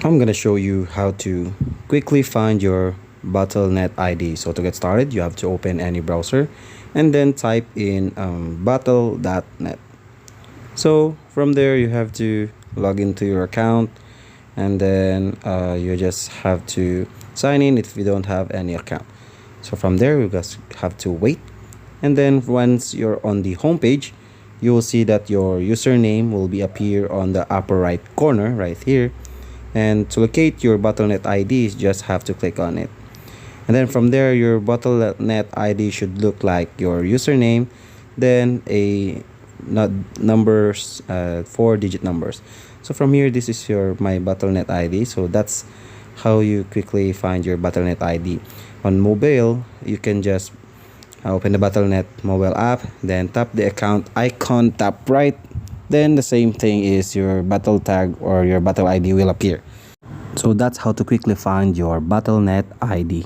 I'm gonna show you how to quickly find your Battle.net ID. So to get started, you have to open any browser and then type in battle.net. So from there, you have to log into your account, and then you just have to sign in if you don't have any account. So from there, you just have to wait, and then once you're on the home page, you will see that your username will be appear on the upper right corner right here. And to locate your Battle.net ID, you just have to click on it. And then from there, your Battle.net ID should look like your username, then a not numbers, 4-digit numbers. So from here, this is your my Battle.net ID. So that's how you quickly find your Battle.net ID. On mobile, you can just open the Battle.net mobile app, then tap the account icon, tap right, then the same thing is your battle tag or your battle ID will appear. So that's how to quickly find your Battle.net ID.